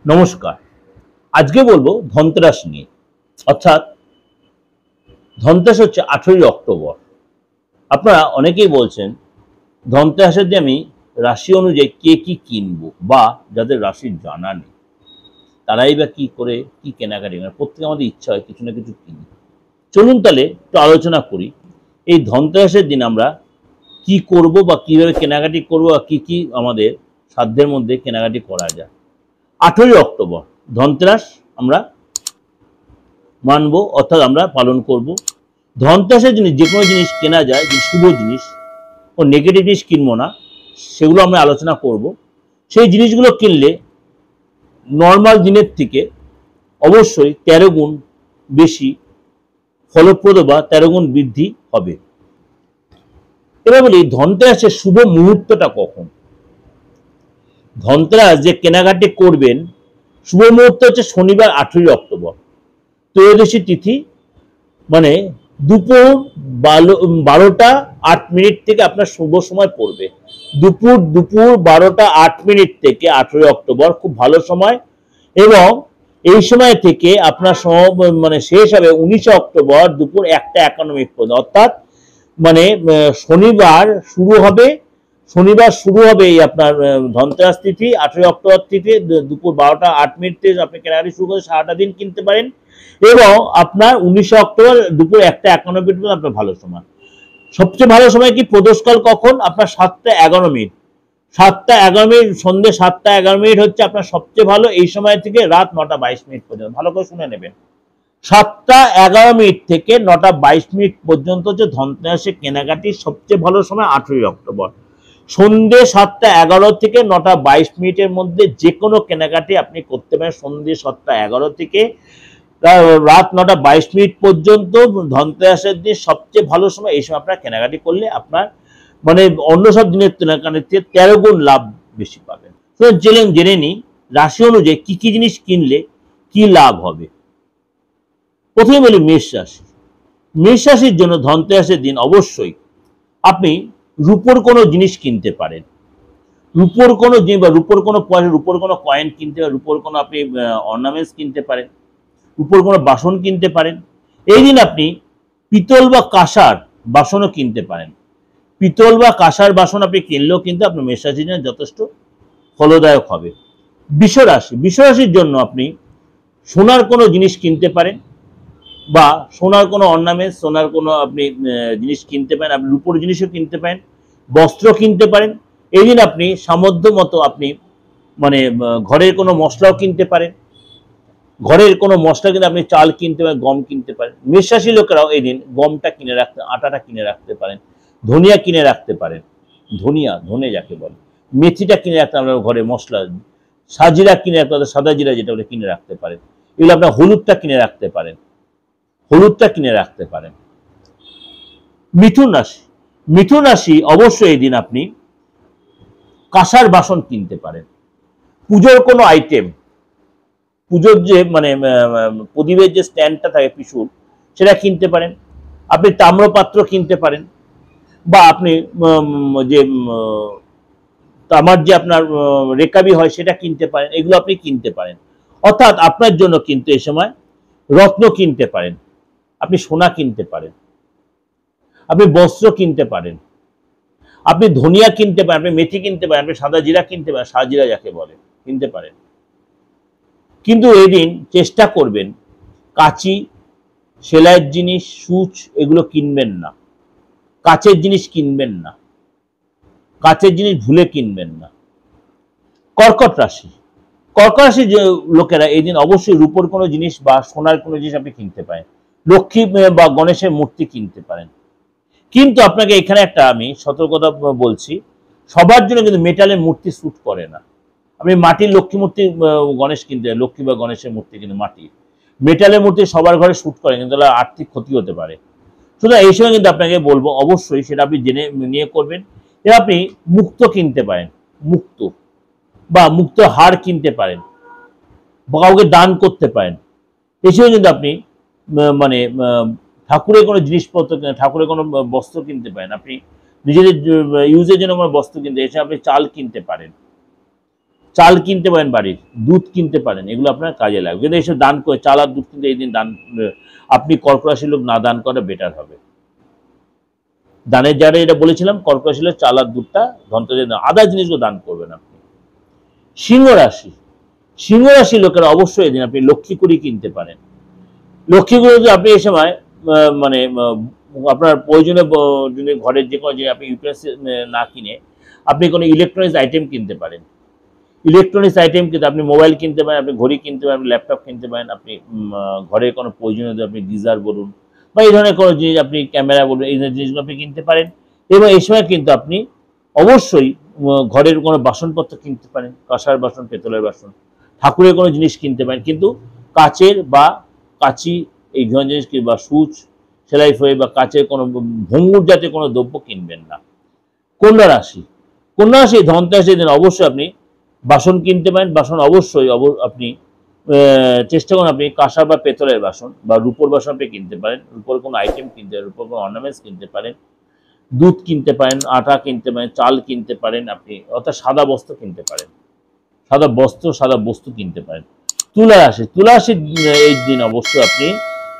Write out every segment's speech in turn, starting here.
নমস্কার। আজকে বলবো ধনতেরাস নিয়ে। অর্থাৎ ধনতেরাস হচ্ছে 18ই অক্টোবর। আপনারা অনেকেই বলছেন ধনতেরাসের দিন আমি রাশি অনুযায়ী কে কি কিনবো, বা যাদের রাশির জানা নেই তারাই বা কি করে কি কেনাকাটি করে। প্রত্যেকে আমাদের ইচ্ছা হয় কিছু না কিছু কিনি। চলুন তাহলে একটু আলোচনা করি এই ধনতেরাসের দিন আমরা কি করব বা কিভাবে কেনাকাটি করবো, বা কি কি আমাদের সাধ্যের মধ্যে কেনাকাটি করা যায়। 18ই অক্টোবর ধনতেরাস আমরা মানবো, অর্থাৎ আমরা পালন করব। ধনতেরাসের জিনিস যে কোনো জিনিস কেনা যায়, যে শুভ জিনিস ও নেগেটিভ জিনিস কিনবো না, সেগুলো আমরা আলোচনা করব। সেই জিনিসগুলো কিনলে নর্মাল দিনের থেকে অবশ্যই 13 গুণ বেশি ফলপ্রদ বা 13 গুণ বৃদ্ধি হবে। এবার বলি ধনতেরাসের শুভ মুহূর্তটা কখন। ধনতেরাস যে কেনাকাটি করবেন শুভ মুহূর্ত হচ্ছে শনিবার 18ই অক্টোবর, ত্রয়োদশী তিথি, মানে দুপুর 12টা 8 মিনিট থেকে আপনার শুভ সময় পড়বে। দুপুর 12টা 8 মিনিট থেকে 18ই অক্টোবর খুব ভালো সময়, এবং এই সময় থেকে আপনার মানে শেষ হবে 19 অক্টোবর দুপুর 1টা 51 মিনিট পর্যন্ত। অর্থাৎ মানে শনিবার শুরু হবে এই আপনার ধনতেরাস তিথি 18 অক্টোবর তিথি দুপুর 12টা 8 মিনিট থেকে আপনি কেনাকাটি শুরু করে সারাটা দিন কিনতে পারেন, এবং আপনার 19 অক্টোবর দুপুর 1টা 51 মিনিট পর্যন্ত আপনার ভালো সময়। সবচেয়ে ভালো সময় কি প্রদোষকাল কখন? আপনার 7টা 11 মিনিট। 7টা 11 মিনিট, সন্ধ্যে 7টা 11 মিনিট হচ্ছে আপনার সবচেয়ে ভালো। এই সময় থেকে রাত 9টা 22 মিনিট পর্যন্ত, ভালো করে শুনে নেবেন। 7টা 11 মিনিট থেকে 9টা 22 মিনিট পর্যন্ত হচ্ছে ধনতেরাসের কেনাকাটির সবচেয়ে ভালো সময় 18ই অক্টোবর। সন্ধ্যে 7টা 11 থেকে 9টা 22 মিনিটের মধ্যে যে কোনো কেনাকাটি আপনি করতে পারেন। সন্ধ্যে 7টা 11 থেকে রাত 9টা 22 মিনিট পর্যন্ত ধনতেরাসের দিন সবচেয়ে ভালো সময়। এই সময় আপনার কেনাকাটি করলে আপনার মানে অন্য সব দিনের কেনাকাটির থেকে 13 গুণ লাভ বেশি পাবেন। তো জেনে নিই রাশি অনুযায়ী কি কি জিনিস কিনলে কি লাভ হবে। প্রথমে বলি মেষ রাশি। মেষ রাশির জন্য ধনতেরাসের দিন অবশ্যই আপনি রূপোর কোনো জিনিস কিনতে পারেন। রূপোর কোনো জিনিস বা রূপোর কোনো পয়সা, রূপোর কোনো কয়েন কিনতে পারেন, রূপোর কোনো আপনি অর্নামেন্টস কিনতে পারেন, রূপোর কোনো বাসন কিনতে পারেন। এই দিন আপনি পিতল বা কাঁসার বাসনও কিনতে পারেন। পিতল বা কাঁসার বাসন আপনি কিনলেও কিন্তু আপনার মেষ রাশির জন্য যথেষ্ট ফলদায়ক হবে। বৃষ রাশি। বৃষ রাশির জন্য আপনি সোনার কোনো জিনিস কিনতে পারেন, বা সোনার কোনো অর্নামেন্টস, সোনার কোনো আপনি জিনিস কিনতে পারেন। আপনি রূপোর জিনিসও কিনতে পারেন, বস্ত্র কিনতে পারেন। এই দিন আপনি সামর্থ্য মতো আপনি মানে ঘরের কোনো মশলাও কিনতে পারেন। ঘরের কোনো মশলা কিন্তু আপনি চাল কিনতে পারেন, গম কিনতে পারেন। মেষ রাশির লোকেরাও এই দিন গমটা কিনে রাখতে, আটাটা কিনে রাখতে পারেন, ধনিয়া কিনে রাখতে পারেন। ধনে যাকে বলে, মেথিটা কিনে রাখতে আপনার ঘরে মশলা, সাজিরা কিনে রাখতে, সাদা জিরা যেটা বলে কিনে রাখতে পারেন। এগুলো আপনার হলুদটা কিনে রাখতে পারেন, মিথুন রাশি। মিথুন রাশি অবশ্যই এই দিন আপনি কাঁসার বাসন কিনতে পারেন। পুজোর কোনো আইটেম, পুজোর যে মানে প্রদীপের যে স্ট্যান্ডটা থাকে পিছুর, সেটা কিনতে পারেন। আপনি তাম্রপাত্র কিনতে পারেন, বা আপনি যে তামার যে আপনার রেকাবি হয় সেটা কিনতে পারেন। এগুলো আপনি কিনতে পারেন। অর্থাৎ আপনার জন্য কিন্তু এই সময় রত্ন কিনতে পারেন, আপনি সোনা কিনতে পারেন, আপনি বস্ত্র কিনতে পারেন, আপনি ধনিয়া কিনতে পারেন, আপনি মেথি কিনতে পারেন, আপনি সাদা জিরা কিনতে পারেন, সাজিরা যাকে বলে কিনতে পারেন। কিন্তু এদিন চেষ্টা করবেন কাঁচি, সেলাইয়ের জিনিস, সুচ এগুলো কিনবেন না। কাচের জিনিস কিনবেন না, কাচের জিনিস ভুলে কিনবেন না। কর্কট রাশি। কর্কট রাশির লোকেরা এই দিন অবশ্যই রূপোর কোনো জিনিস বা সোনার কোনো জিনিস আপনি কিনতে পারেন। লক্ষ্মী বা গণেশের মূর্তি কিনতে পারেন। কিন্তু আপনাকে এখানে একটা আমি সতর্কতা বলছি, সবার জন্য কিন্তু মেটালের মূর্তি স্যুট করে না। আপনি মাটির লক্ষ্মী মূর্তি গণেশ কিনতে, লক্ষ্মী বা গণেশের মূর্তি কিন্তু মাটির, মেটালের মূর্তি সবার ঘরে স্যুট করে, কিন্তু আর্থিক ক্ষতি হতে পারে। সুতরাং এই সময় কিন্তু আপনাকে বলবো অবশ্যই সেটা আপনি জেনে নিয়ে করবেন। এবার আপনি মুক্ত কিনতে পারেন, মুক্ত বা মুক্ত হার কিনতে পারেন, বা কাউকে দান করতে পারেন। এই সময় কিন্তু আপনি মানে ঠাকুরের কোনো জিনিসপত্র, ঠাকুরের কোনো বস্ত্র কিনতে পারেন, আপনি নিজেদের ইউজের জন্য কোনো বস্ত্র কিনতে, এসে আপনি চাল কিনতে পারেন। চাল কিনতে পারেন, বাড়ির দুধ কিনতে পারেন, এগুলো আপনার কাজে লাগবে। কিন্তু এইসব দান করে চাল আর দুধ কিনতে এই দিন দান আপনি কর্ক রাশির লোক না দান করা বেটার হবে। দানের যারা এটা বলেছিলাম কর্ক রাশির লোক চাল আর দুধটা ধনতেরাসের আদার জিনিসগুলো দান করবেন আপনি। সিংহ রাশি, সিংহ রাশির লোকেরা অবশ্যই এই দিন আপনি লক্ষ্মী কুড়ি কিনতে পারেন। লক্ষ্মী কুড়ি যদি আপনি এই সময় মানে আপনার প্রয়োজনে ঘরের যে কোনো জিনিস আপনি ইউপিএস না কিনে আপনি কোনো ইলেকট্রনিক্স আইটেম কিনতে পারেন। ইলেকট্রনিক্স আইটেম কিন্তু আপনি মোবাইল কিনতে পারেন, আপনি ঘড়ি কিনতে পারেন, আপনি ল্যাপটপ কিনতে পারেন, আপনি ঘরের কোনো প্রয়োজনীয় আপনি গিজার বলুন বা এই ধরনের কোনো জিনিস, আপনি ক্যামেরা বলুন, এই ধরনের জিনিসগুলো আপনি কিনতে পারেন। এবং এই সময় কিন্তু আপনি অবশ্যই ঘরের কোনো বাসনপত্র কিনতে পারেন, কাঁসার বাসন, পেতলের বাসন, ঠাকুরের কোনো জিনিস কিনতে পারেন, কিন্তু কাচের বা কাচি এই ধরনের জিনিস বা সুচ সেলাই ফয়ে বা কাচের কোনো ভঙ্গুর জাতীয় কোনো দ্রব্য কিনবেন না। কন্যা রাশি, কন্যা রাশি ধনতেরাসের দিন অবশ্যই আপনি বাসন কিনতে পারেন। বাসন অবশ্যই আপনি চেষ্টা করুন আপনি কাঁসা বা পেতলের বাসন বা রূপোর বাসন আপনি কিনতে পারেন, রূপোর কোনো আইটেম কিনতে পারেন, রূপোর কোনো অর্নামেন্টস কিনতে পারেন, দুধ কিনতে পারেন, আটা কিনতে পারেন, চাল কিনতে পারেন আপনি, অর্থাৎ সাদা বস্ত্র কিনতে পারেন, সাদা বস্ত্র সাদা বস্তু কিনতে পারেন। তুলা রাশি, তুলা রাশির এই দিন অবশ্যই আপনি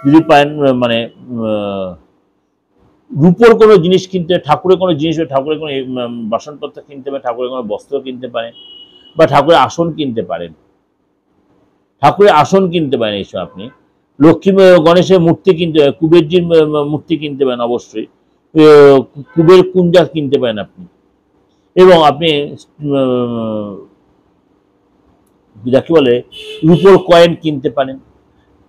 যদি পারেন মানে রূপোর কোনো জিনিস কিনতে, ঠাকুরের কোনো জিনিস, ঠাকুরের কোনো বাসনপত্র কিনতে পারেন, ঠাকুরের কোনো বস্ত্র কিনতে পারেন বা ঠাকুরের আসন কিনতে পারেন, ঠাকুরের আসন কিনতে পারেন। এইসব আপনি লক্ষ্মী গণেশের মূর্তি কিনতে পারেন, কুবেরজির মূর্তি কিনতে পারেন, অবশ্যই কুবের কুঞ্জা কিনতে পারেন আপনি। এবং আপনি যাকে বলে রূপোর কয়েন কিনতে পারেন।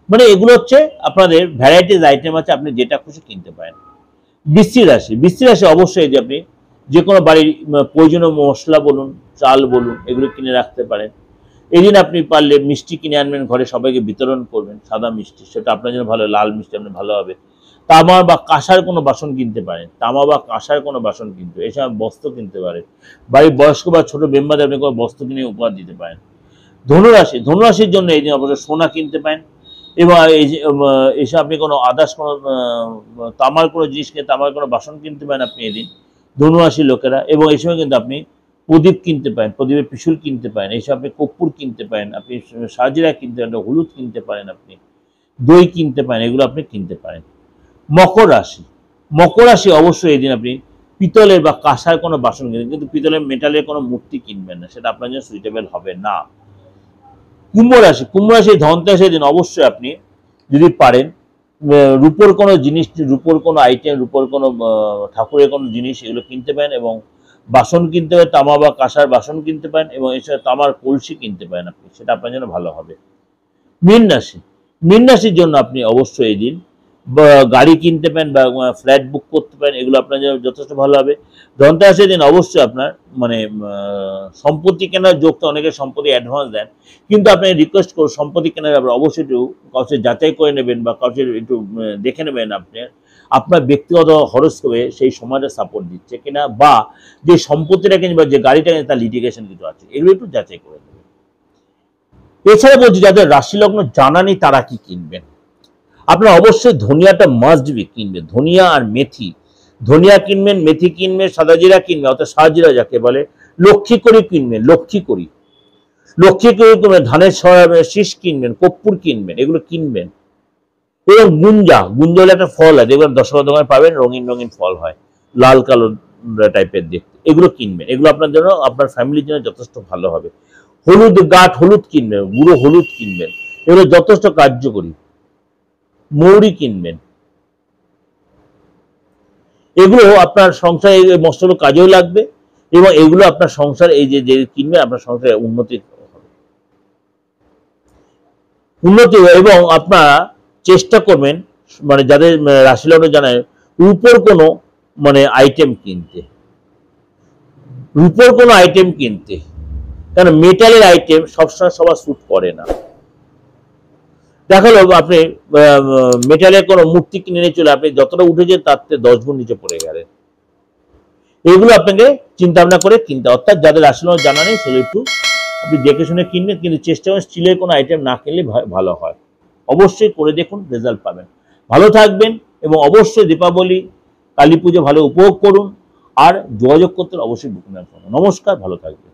মানে এগুলো হচ্ছে আপনাদের ভ্যারাইটিস আইটেম আছে, আপনি যেটা খুশি কিনতে পারেন। বৃশ্চিক রাশি, বৃশ্চিক রাশি অবশ্যই যে আপনি যে কোনো বাড়ির প্রয়োজনীয় মশলা বলুন, চাল বলুন, এগুলো কিনে রাখতে পারেন। এই দিন আপনি পারলে মিষ্টি কিনে আনবেন, ঘরে সবাইকে বিতরণ করবেন, সাদা মিষ্টি, সেটা আপনার জন্য ভালো, লাল মিষ্টি আপনার ভালো হবে। তামা বা কাঁসার কোনো বাসন কিনতে পারেন, তামা বা কাঁসার কোনো বাসন কিনতে, এসব বস্ত্র কিনতে পারেন, বাড়ির বয়স্ক বা ছোট মেম্বারদের আপনি কোনো বস্ত্র কিনে উপহার দিতে পারেন। ধনুরাশি, ধনুরাশির জন্য এই দিন অবশ্যই সোনা কিনতে পারেন এবং এই যে এসে আপনি কোনো আদার্স কোনো তামার কোনো জিনিস কিনে, তামার কোনো বাসন কিনতে পারেন আপনি এদিন ধনুরাশির লোকেরা। এবং এই সময় কিন্তু আপনি প্রদীপ কিনতে পারেন, প্রদীপের পিছুল কিনতে পারেন, এইসব আপনি কর্পূর কিনতে পারেন, আপনি সাজিরা কিনতে পারেন, হলুদ কিনতে পারেন, আপনি দই কিনতে পারেন, এগুলো আপনি কিনতে পারেন। মকর রাশি, মকর রাশি অবশ্যই এই দিন আপনি পিতলের বা কাঁসার কোনো বাসন কিনবেন, কিন্তু পিতলের মেটালের কোনো মূর্তি কিনবেন না, সেটা আপনার জন্য সুইটেবল হবে না। কুম্ভ রাশি, কুম্ভ রাশি ধনতেরাসের দিন অবশ্যই আপনি যদি পারেন রূপোর কোনো জিনিস, রূপোর কোনো আইটেম, রূপোর কোনো ঠাকুরের কোনো জিনিস এগুলো কিনতে পারেন এবং বাসন কিনতে পারেন, তামা বা কাঁসার বাসন কিনতে পারেন এবং এছাড়া তামার কলসি কিনতে পারেন আপনি, সেটা আপনার জন্য ভালো হবে। মীন রাশি, মীন রাশির জন্য আপনি অবশ্যই এই দিন গাড়ি কিনতে পারেন বা ফ্ল্যাট বুক করতে পারেন, এগুলো আপনার জন্য যথেষ্ট ভালো হবে। ধনতেরাসের দিন অবশ্যই আপনার মানে সম্পত্তি কেনার যোগ, তো অনেকে সম্পত্তি অ্যাডভান্স দেন, কিন্তু আপনি রিকোয়েস্ট করুন সম্পত্তি কেনার ব্যাপারে অবশ্যই একটু কাউকে যাচাই করে নেবেন বা কাউকে একটু দেখে নেবেন আপনি আপনার ব্যক্তিগত হরস্কোপে সেই সময়টা সাপোর্ট দিচ্ছে কিনা, বা যে সম্পত্তিটা কিনবে বা যে গাড়িটা কিনে তার লিটিগেশন কিছু আছে, এগুলো একটু যাচাই করে নেবেন। এছাড়া বলছি যাদের রাশি লগ্ন জানা নেই তারা কি কিনবেন, আপনারা অবশ্যই ধনিয়াটা মাস্ট বি কিনবেন, ধনিয়া আর মেথি, ধনিয়া কিনবেন, মেথি কিনবেন, সাদা জিরা কিনবেন, অর্থাৎ সাদা জিরা যাকে বলে, লক্ষ্মী করি কিনবেন, লক্ষ্মী করি, লক্ষ্মী করি কিনবেন, ধানের শীষ কিনবেন, কর্পূর কিনবেন, এগুলো কিনবেন। এবং গুঞ্জা, গুঞ্জা হলে একটা ফল হয়, দেখবেন দশটা দোকানে পাবেন, রঙিন রঙিন ফল হয়, লাল কালো টাইপের দেখতে, এগুলো কিনবেন, এগুলো আপনার জন্য আপনার ফ্যামিলির জন্য যথেষ্ট ভালো হবে। হলুদ গাঁঠ হলুদ কিনবেন, গুঁড়ো হলুদ কিনবেন, এগুলো যথেষ্ট কার্যকরী। মৌরি কিনবেন, এগুলো আপনার সংসারে মশলা কাজেও লাগবে এবং এগুলো আপনার সংসার এই যে কিনবেন আপনার সংসারে উন্নতি এবং আপনারা চেষ্টা করবেন মানে যাদের রাশি লগ্ন জানায় রূপোর কোনো মানে আইটেম কিনতে, রূপোর কোনো আইটেম কিনতে, কারণ মেটালের আইটেম সবসময় সবার স্যুট করে না। দেখা গেল আপনি মেটালের কোনো মূর্তি কিনে নিয়ে চলে আপনি যতটা উঠেছেন তার থেকে 10 গুণ নিচে পড়ে গেলেন, এগুলো আপনাকে চিন্তা ভাবনা করে কিনতে, অর্থাৎ যাদের আসলে জানা নেই সেগুলো একটু আপনি দেখে শুনে কিনবেন, কিন্তু চেষ্টা করেন স্টিলের কোনো আইটেম না কিনলে ভালো হয়। অবশ্যই করে দেখুন, রেজাল্ট পাবেন। ভালো থাকবেন এবং অবশ্যই দীপাবলি কালী পুজো ভালো উপভোগ করুন, আর যোগাযোগ করতে অবশ্যই বুকিং করুন। নমস্কার, ভালো থাকবেন।